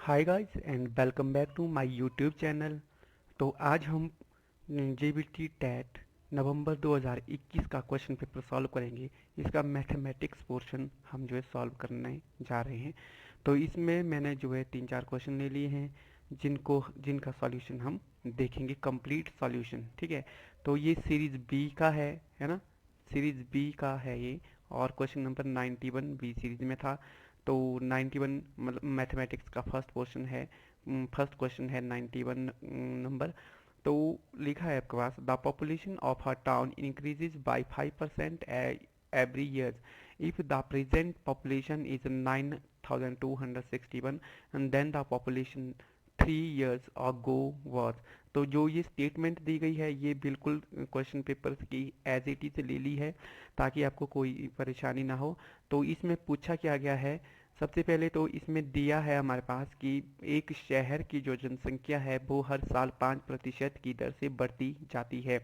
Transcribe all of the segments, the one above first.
Hi guys and welcome back to my YouTube channel. तो आज हम जेबीटी टेट नवंबर 2021 का क्वेश्चन पेपर सॉल्व करेंगे। इसका मैथमेटिक्स पोर्शन हम जो है सॉल्व करने जा रहे हैं। तो इसमें मैंने जो है 3-4 क्वेश्चन ले लिए हैं जिनका सॉल्यूशन हम देखेंगे, कंप्लीट सॉल्यूशन। ठीक है। तो ये सीरीज बी का है ना। सीरीज बी का है ये। और क्वेश्चन नंबर 91 बी सीरीज में था। तो 91 मतलब मैथमेटिक्स का फर्स्ट पोर्शन है। फर्स्ट क्वेश्चन है 91 नंबर। तो लिखा है आपके पास, the population of a town increases by 5% every year if the present population is 9261 and then the population 3 years ago was। तो जो ये स्टेटमेंट दी गई है ये बिल्कुल क्वेश्चन पेपर की एज इट इज ले ली है ताकि आपको कोई परेशानी ना हो। तो इसमें पूछा क्या गया है, सबसे पहले तो इसमें दिया है हमारे पास कि एक शहर की जो जनसंख्या है वो हर साल 5% की दर से बढ़ती जाती है।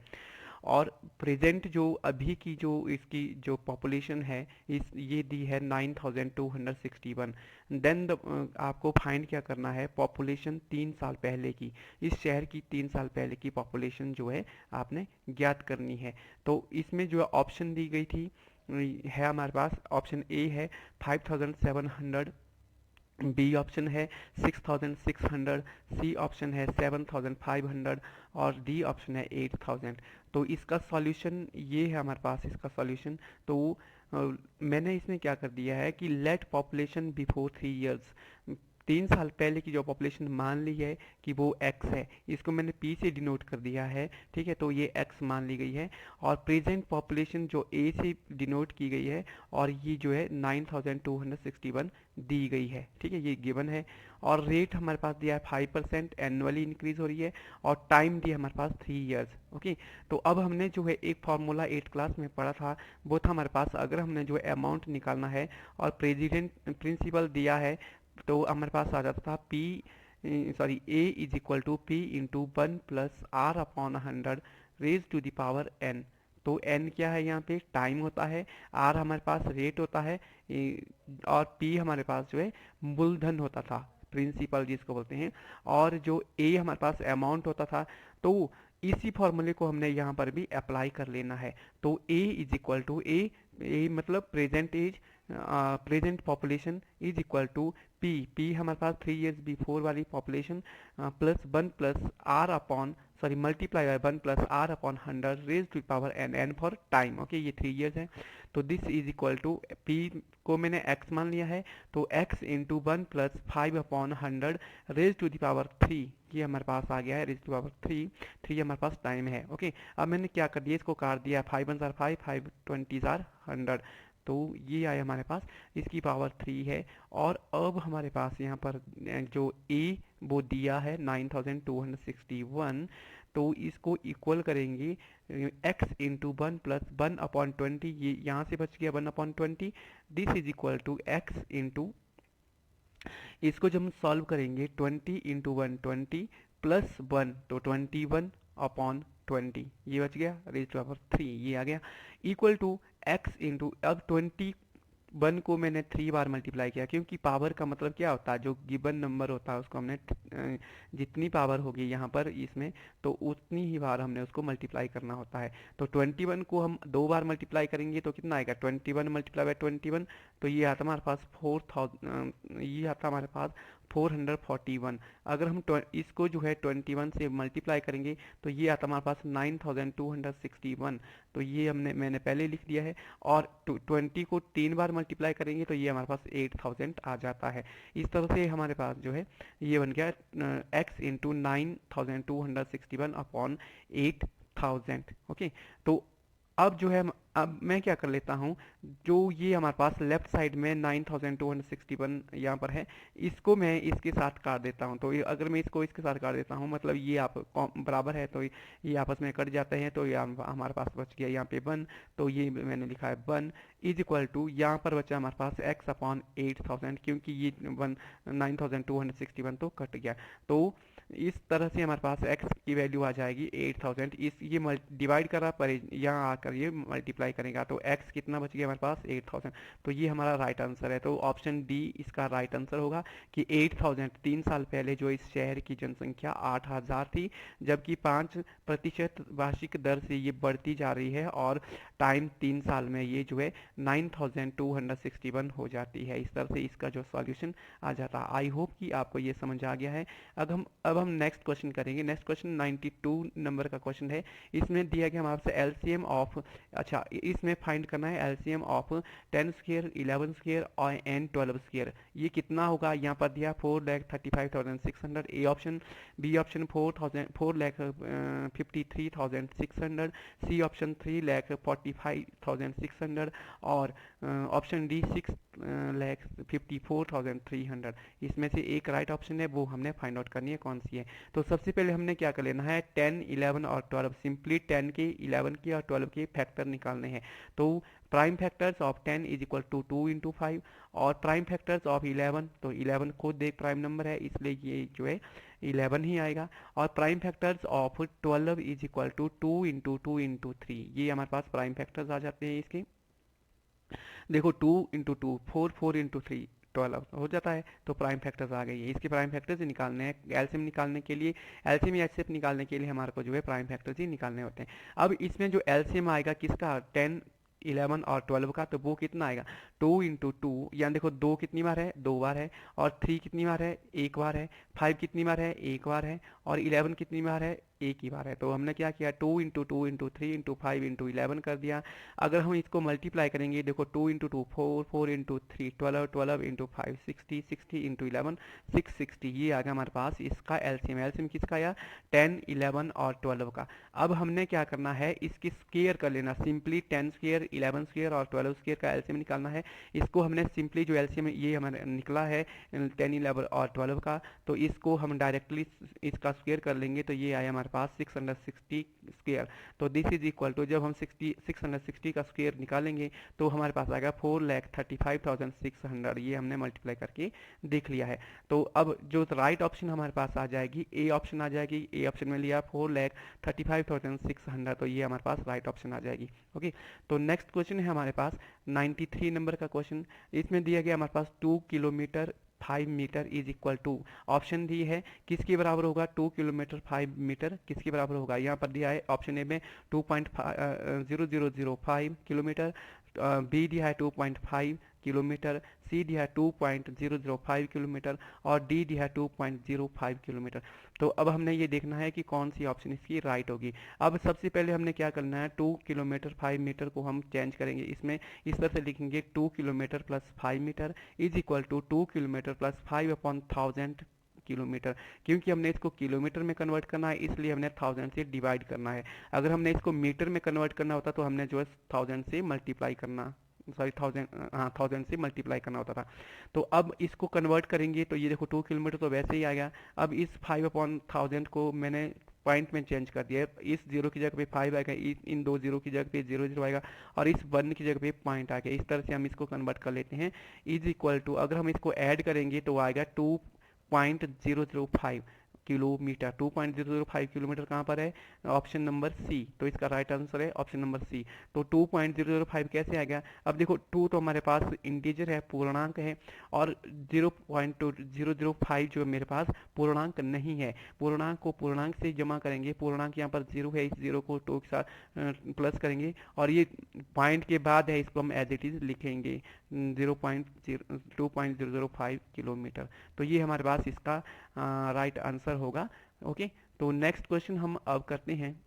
और प्रेजेंट जो अभी की जो इसकी जो पॉपुलेशन है इस ये दी है 9261। देन आपको फाइंड क्या करना है, पॉपुलेशन 3 साल पहले की, इस शहर की 3 साल पहले की पॉपुलेशन जो है आपने ज्ञात करनी है। तो इसमें जो ऑप्शन दी गई थी है हमारे पास, ऑप्शन ए है 5700, बी ऑप्शन है 6600, सी ऑप्शन है 7500 और डी ऑप्शन है 8000। तो इसका सॉल्यूशन ये है हमारे पास, इसका सॉल्यूशन। तो मैंने इसमें क्या कर दिया है कि लेट पॉपुलेशन बिफोर 3 इयर्स, 3 साल पहले की जो पॉपुलेशन मान ली है कि वो एक्स है, इसको मैंने पी से डिनोट कर दिया है। ठीक है, तो ये एक्स मान ली गई है। और प्रेजेंट पॉपुलेशन जो ए से डिनोट की गई है और ये जो है 9261 दी गई है। ठीक है, ये गिवन है। और रेट हमारे पास दिया है 5% एनुअली इंक्रीज हो रही है। और टाइम दिया हमारे पास 3 इयर्स। ओके। तो अब हमने जो है एक फार्मूला 8 क्लास में पढ़ा था, वो था हमारे पास, अगर हमने जो है अमाउंट निकालना है और प्रेसिडेंट प्रिंसिपल दिया है तो हमारे पास आ जाता था P, sorry, A is equal to P into 1 + r/100 raise to the power n। तो n क्या है यहाँ पे, टाइम होता है, r हमारे पास रेट होता है, और p हमारे पास जो है मूलधन होता था, प्रिंसिपल जिसको बोलते हैं। और जो a हमारे पास अमाउंट होता था। तो इसी फॉर्मूले को हमने यहाँ पर भी अप्लाई कर लेना है। तो a is equal to A मतलब present age, present population is equal to P हमारे पास 3 इयर्स बिफोर वाली population plus 1 + r/, sorry, multiply by 1 + r/100 raise to power n for time. Okay, ये 3 इयर्स है। तो this is equal to P को मैंने x मान लिया है, तो x into 1 + 5/100 raise to the power 3, ये हमारे पास आ गया है, रेज टू पावर 3 हमारे पास टाइम है। ओके। अब मैंने क्या कर दिया, इसको काट दिया, 5 × 5 5 20 100। तो ये आया हमारे पास, इसकी पावर 3 है। और अब हमारे पास यहाँ पर जो ए वो दिया है 9261। तो इसको इक्वल करेंगे x इंटू 1 + 1/20, ये यहाँ से बच गया 1/20। This is equal to x into, इसको जब हम सॉल्व करेंगे 20 इंटू 120 प्लस 1, तो 21/20, ये बच गया, रेज टू पावर 3 ये आ गया, इक्वल टू x इंटू, अब 21 को मैंने 3 बार मल्टीप्लाई किया, क्योंकि पावर का मतलब क्या होता है, जो गिवन नंबर होता है उसको हमने जितनी पावर होगी यहाँ पर इसमें, तो उतनी ही बार हमने उसको मल्टीप्लाई करना होता है। तो 21 को हम 2 बार मल्टीप्लाई करेंगे तो कितना आएगा, 21 मल्टीप्लाई बाय 21, तो ये आता हमारे पास 4000, ये आता हमारे पास 441। अगर हम इसको जो है 21 से मल्टीप्लाई करेंगे तो ये आता हमारे पास 9261। तो ये मैंने पहले लिख दिया है। और 20 को 3 बार मल्टीप्लाई करेंगे तो ये हमारे पास 8000 आ जाता है। इस तरह से हमारे पास जो है ये बन गया x इंटू 9261/8000। ओके। तो अब जो है अब मैं क्या कर लेता हूँ, जो ये हमारे पास लेफ्ट साइड में 9261 यहाँ पर है, इसको मैं इसके साथ काट देता हूँ। तो ये अगर मैं इसको इसके साथ काट देता हूँ, मतलब ये आप बराबर है, तो ये आपस में कट जाते हैं, तो ये हमारे पास बच गया यहाँ पे 1। तो ये मैंने लिखा है 1 इज इक्वल टू, यहाँ पर बचा हमारे पास x/8000, क्योंकि ये 9261 तो कट गया। तो इस तरह से हमारे पास x की वैल्यू आ जाएगी 8000। इस ये डिवाइड करा पर यहाँ आकर ये मल्टीप्लाई करेगा तो x कितना बच गया हमारे पास 8000। तो ये हमारा राइट आंसर है। तो ऑप्शन डी इसका राइट आंसर होगा कि 8000 3 साल पहले जो इस शहर की जनसंख्या 8000 थी, जबकि 5% वार्षिक दर से ये बढ़ती जा रही है और टाइम 3 साल में ये जो है 9261 हो जाती है। इस तरह से इसका जो सॉल्यूशन आ जाता है। आई होप कि आपको ये समझ आ गया है। अब हम नेक्स्ट क्वेश्चन करेंगे। नेक्स्ट क्वेश्चन 92 नंबर का क्वेश्चन है। इसमें दिया गया हमारे एलसीएम ऑफ, अच्छा इसमें फाइंड करना है एलसीएम ऑफ 10 स्क्वायर 11 स्क्वायर और एंड 12 स्क्वायर। ये कितना होगा, यहाँ पर दिया 4,35,600 A option, B option 4,53,600, C option 3,45,600 और ऑप्शन डी 6,54,300। इसमें से एक राइट ऑप्शन है, वो हमने फाइंड आउट करनी है कौन सी है। तो सबसे पहले हमने क्या कर लेना है, 10 11 और 12, सिंपली 10 के 11 के और 12 के फैक्टर निकालने हैं। तो prime factors of 10 is equal to 2 into 5 और प्राइम फैक्टर्स ऑफ 11, तो 11 खुद एक प्राइम नंबर है इसलिए ये जो है 11 ही आएगा। और prime factors of 12 is equal to 2 into 2 into 3, ये हमारे पास प्राइम फैक्टर्स आ जाते हैं इसके। देखो 2 इंटू 2 4, 4 इंटू 3 12 हो जाता है। तो प्राइम फैक्टर्स आ गई है। इसके प्राइम फैक्टर्स ही निकालने हैं एलसीएम निकालने के लिए। एलसीएम या एचसीएफ निकालने के लिए हमारे को जो है प्राइम फैक्टर्स ही निकालने होते हैं। अब इसमें जो एलसीएम आएगा किसका, 10 11 और 12 का, तो वो कितना आएगा 2 इंटू 2, यानी देखो 2 कितनी बार है 2 बार है, और 3 कितनी बार है 1 बार है, 5 कितनी बार है 1 बार है, और 11 कितनी बार है 1 ही बार है। तो हमने क्या किया 2 इंटू 2 इंटू 3 इंटू 5 इंटू 11 कर दिया। अगर हम इसको मल्टीप्लाई करेंगे, देखो 2 इंटू 2 4, 4 इंटू 3 12, 12 इंटू 5 60, 60 इंटू 11 660, ये आ गया हमारे पास इसका एलसीएम। एलसीएम किसका आया 10 11 और 12 का। अब हमने क्या करना है, इसकी स्क्वायर कर लेना, सिंपली 10 स्क्वायर 11 स्क्वायर और 12 स्क्वायर का एलसीएम निकालना है। इसको हमने सिंपली जो एलसीएम ये हमारा निकला है 10 11 और 12 का, तो इसको हम डायरेक्टली इसका स्क्वायर कर लेंगे तो ये आया हमारे पास 660 स्क्वायर। तो दिस इज इक्वल टू, जब हम 660 का स्क्वायर निकालेंगे तो हमारे पास आएगा 4,35,600। ये हमने मल्टीप्लाई करके देख लिया है। तो अब जो राइट ऑप्शन हमारे पास आ जाएगी ए ऑप्शन आ जाएगी। ए ऑप्शन में लिया 4,35,600, तो ये हमारे पास राइट ऑप्शन आ जाएगी। ओके, तो नेक्स्ट क्वेश्चन है हमारे पास 93 नंबर का क्वेश्चन। इसमें दिया गया हमारे पास 2 kilometre 5 metre is equal to, option दी है किसके बराबर होगा 2 किलोमीटर 5 मीटर किसके बराबर होगा। यहाँ पर दिया है ऑप्शन ए में 2.0005 किलोमीटर, बी दिया है 2.5 किलोमीटर, सी दिया है 2.005 किलोमीटर और डी दिया है 2.05 किलोमीटर। तो अब हमने ये देखना है कि कौन सी ऑप्शन इसकी राइट होगी। अब सबसे पहले हमने क्या करना है, 2 किलोमीटर 5 मीटर को हम चेंज करेंगे, इसमें इस तरह से लिखेंगे 2 kilometre plus 5 metre is equal to 2 kilometre plus 5 upon 1000 kilometre. क्योंकि हमने इसको किलोमीटर में कन्वर्ट करना है इसलिए हमने 1000 से डिवाइड करना है। अगर हमने इसको मीटर में कन्वर्ट करना होता तो हमने जो है 1000 से मल्टीप्लाई करना, सॉरी 1000, हाँ 1000 से मल्टीप्लाई करना होता था। तो अब इसको कन्वर्ट करेंगे तो ये देखो 2 किलोमीटर तो वैसे ही आ गया। अब इस 5 अपॉन 1000 को मैंने पॉइंट में चेंज कर दिया है। इस जीरो की जगह पे 5 आएगा, इन दो जीरो की जगह पे 0 आएगा और इस 1 की जगह पे पॉइंट आ गया। इस तरह से हम इसको कन्वर्ट कर लेते हैं। इज इक्वल टू, अगर हम इसको ऐड करेंगे तो आएगा 2.005 किलोमीटर। 2.005 किलोमीटर कहाँ पर है, ऑप्शन नंबर सी। तो इसका राइट आंसर है ऑप्शन नंबर सी। तो 2.005 कैसे आ गया, अब देखो 2 तो हमारे पास इंटीजर है, पूर्णांक है, और 0.005 जो मेरे पास पूर्णांक नहीं है। पूर्णांक को पूर्णांक से जमा करेंगे, पूर्णांक यहाँ पर 0 है, इस 0 को 2 के साथ प्लस करेंगे और ये पॉइंट के बाद है, इसको हम एज इट इज लिखेंगे 2.005 किलोमीटर। तो ये हमारे पास इसका राइट आंसर होगा। ओके, तो नेक्स्ट क्वेश्चन हम अब करते हैं।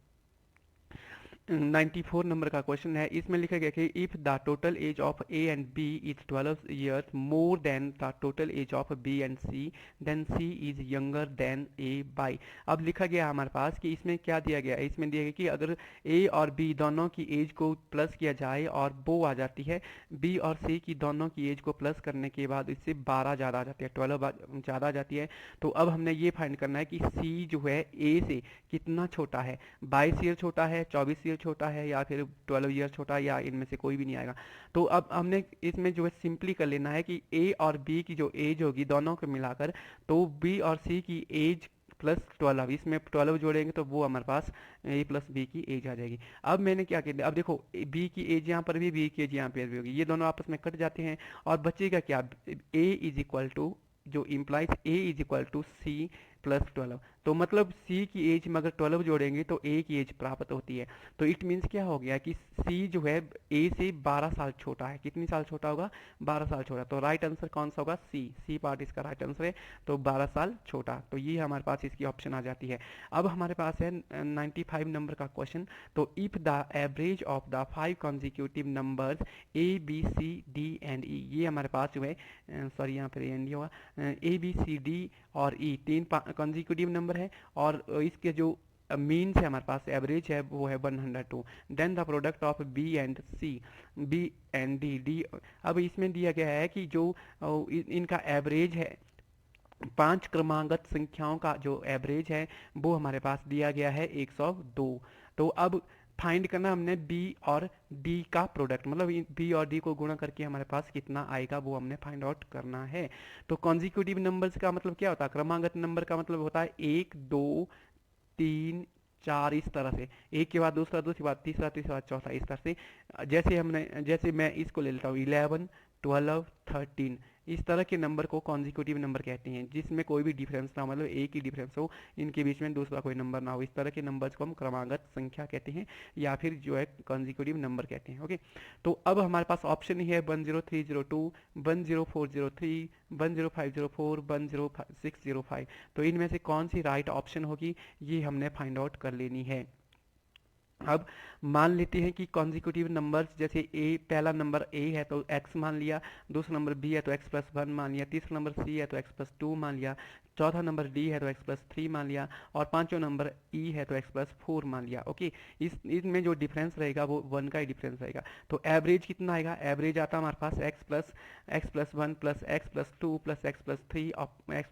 94 नंबर का क्वेश्चन है। इसमें लिखा गया कि if the total age of A and B is 12 years more than the total age of B and C, then C is younger than A by. अब लिखा गया हमारे पास कि इसमें क्या दिया गया है, इसमें दिया गया कि अगर ए और बी दोनों की एज को प्लस किया जाए और वो आ जाती है, बी और सी की दोनों की एज को प्लस करने के बाद इससे 12 ज़्यादा आ जाती है, 12 ज़्यादा आ जाती है। तो अब हमने ये फाइंड करना है कि सी जो है ए से कितना छोटा है, 22 ईयर छोटा है, 24 ईयर छोटा है, या फिर 12 ईयर छोटा है, या इनमें से कोई भी नहीं आएगा। तो अब हमने इसमें जो है सिंपली कर लेना है कि ए और बी की जो एज होगी दोनों को मिलाकर, तो बी और सी की एज प्लस 12, इसमें 12 जोड़ेंगे तो वो हमारे पास ए प्लस बी की एज आ जाएगी। अब मैंने क्या किया, अब देखो बी की एज यहाँ पर भी, बी की एज यहाँ पर भी होगी, ये दोनों आपस में कट जाते हैं और बचेगा क्या, ए इज इक्वल टू, जो implies A is equal to C plus 12। तो मतलब सी की एज में अगर 12 जोड़ेंगे तो ए की एज प्राप्त होती है। तो इट मीन्स क्या हो गया कि सी जो है ए से 12 साल छोटा है। कितनी साल छोटा होगा, 12 साल छोटा। तो राइट आंसर कौन सा होगा, सी, सी पार्ट इसका राइट आंसर है। तो 12 साल छोटा, तो ये हमारे पास इसकी ऑप्शन आ जाती है। अब हमारे पास है 95 नंबर का क्वेश्चन। तो इफ द एवरेज ऑफ द 5 consecutive numbers A B C D and E, ये हमारे पास जो है, सॉरी यहाँ पर एंड होगा, ए बी सी डी और ई तीन कॉन्जिक्यूटिव नंबर है और इसके जो मीन्स है हमारे पास, एवरेज है वो है 102। Then the product of B and C, B and D, D, अब इसमें दिया गया है कि जो इनका एवरेज है, 5 क्रमागत संख्याओं का जो एवरेज है वो हमारे पास दिया गया है 102। तो अब फाइंड करना हमने बी और डी का प्रोडक्ट, मतलब बी और डी को गुणा करके हमारे पास कितना आएगा वो हमने फाइंड आउट करना है। तो कॉन्जिक्यूटिव नंबर्स का मतलब क्या होता है, क्रमागत नंबर का मतलब होता है 1 2 3 4, इस तरह से, एक के बाद दूसरा, दूसरी बात तीसरा, तीसरा बाद चौथा, इस तरह से। जैसे मैं इसको ले लेता हूँ 11 12 13, इस तरह के नंबर को कॉन्जिक्यूटिव नंबर कहते हैं, जिसमें कोई भी डिफरेंस ना हो, मतलब एक ही डिफरेंस हो, इनके बीच में दूसरा कोई नंबर ना हो। इस तरह के नंबर्स को हम क्रमागत संख्या कहते हैं या फिर जो है कॉन्जिक्यूटिव नंबर कहते हैं। ओके, तो अब हमारे पास ऑप्शन ही है 10302, 10403, 10504, 10605। तो इनमें से कौन सी राइट ऑप्शन होगी, ये हमने फाइंड आउट कर लेनी है। अब मान लेते हैं कि कॉन्जिक्यूटिव नंबर्स, जैसे ए, पहला नंबर ए है तो एक्स मान लिया, दूसरा नंबर बी है तो एक्स प्लस 1 मान लिया, तीसरा नंबर सी है तो एक्स प्लस 2 मान लिया, चौथा नंबर डी है तो एक्स प्लस 3 मान लिया और पांचवा नंबर ई है तो एक्स प्लस 4 मान लिया। ओके, इसमें जो डिफरेंस रहेगा वो 1 का ही डिफरेंस रहेगा। तो एवरेज कितना आएगा, एवरेज आता है हमारे पास x plus 1 plus x plus 2 plus x plus 3 और एक्स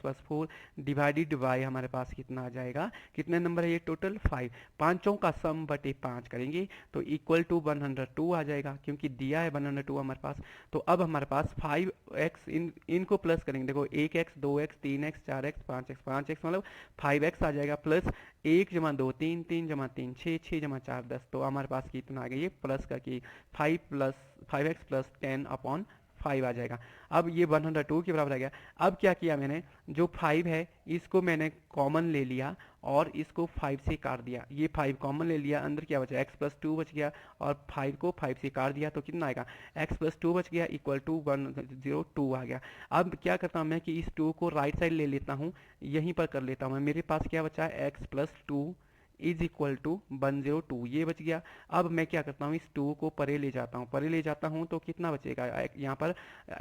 प्लस 4 डिवाइडेड बाय हमारे पास कितना आ जाएगा, कितने नंबर है ये टोटल 5, पांचों का सम बटे 5 करेंगे तो इक्वल टू 102 आ जाएगा, क्योंकि दिया है 102 हमारे पास। तो अब हमारे पास 5x, इनको प्लस करेंगे, देखो 1x 2x 3x 4x 5x, 5x मतलब 5x आ जाएगा, प्लस 1 जमा 2 3, 3 जमा 3 6, 6 जमा 4 10। तो हमारे पास कितना आ गया, ये प्लस करके 5x प्लस 10 अपॉन 5 आ जाएगा। अब ये 102 के बराबर आ गया। अब क्या किया मैंने, जो 5 है इसको मैंने कॉमन ले लिया और इसको 5 से काट दिया, ये 5 कॉमन ले लिया, अंदर क्या बचा, x प्लस 2 बच गया और 5 को 5 से काट दिया तो कितना आएगा, x प्लस 2 बच गया इक्वल टू 102 आ गया। अब क्या करता हूँ मैं कि इस 2 को राइट साइड ले लेता हूँ, यहीं पर कर लेता हूँ मैं, मेरे पास क्या बचा है, x plus 2 is equal to 102, ये बच गया। अब मैं क्या करता हूँ, इस 2 को परे ले जाता हूँ, परे ले जाता हूँ तो कितना बचेगा, यहाँ पर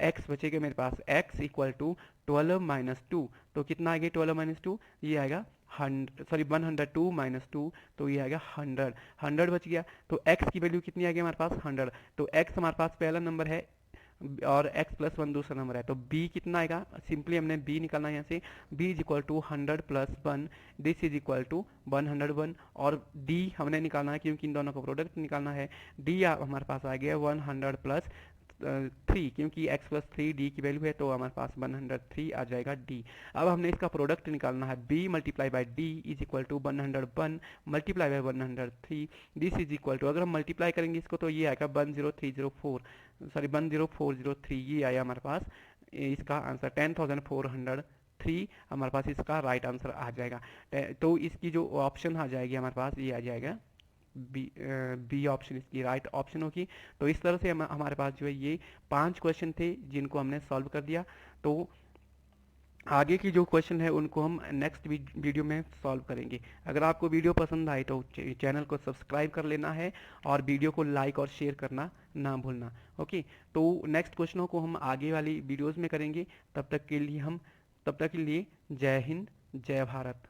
x बचेगा मेरे पास, x इक्वल टू 12 माइनस 2, तो कितना आएगा 12 माइनस 2, ये आएगा 102 माइनस 2, तो ये आएगा 100, 100 बच गया। तो x की वैल्यू कितनी आ गई हमारे पास, 100। तो x हमारे पास पहला नंबर है और x प्लस 1 दूसरा नंबर है, तो b कितना आएगा, सिंपली हमने b निकालना है यहाँ से, b is equal to 100 plus 1, this is equal to 101, और d हमने निकालना है क्योंकि इन दोनों का प्रोडक्ट निकालना है। d हमारे पास आ गया 100 प्लस 3, क्योंकि x प्लस 3 d की वैल्यू है तो हमारे पास 103 आ जाएगा d। अब हमने इसका प्रोडक्ट निकालना है, b multiply by d is equal to 101 multiply by 103, this is equal to, अगर हम मल्टीप्लाई करेंगे इसको तो ये आएगा 10304, सॉरी 10403, ये आया हमारे पास इसका आंसर, 10403 हमारे पास इसका राइट आंसर आ जाएगा। तो इसकी जो ऑप्शन आ जाएगी हमारे पास, ये आ जाएगा बी ऑप्शन इसकी राइट ऑप्शन होगी। तो इस तरह से हमारे पास जो है ये 5 क्वेश्चन थे जिनको हमने सॉल्व कर दिया। तो आगे की जो क्वेश्चन है उनको हम नेक्स्ट वीडियो में सॉल्व करेंगे। अगर आपको वीडियो पसंद आए तो चैनल को सब्सक्राइब कर लेना है और वीडियो को लाइक और शेयर करना ना भूलना। ओके, तो नेक्स्ट क्वेश्चनों को हम आगे वाली वीडियोस में करेंगे। तब तक के लिए जय हिंद, जय भारत।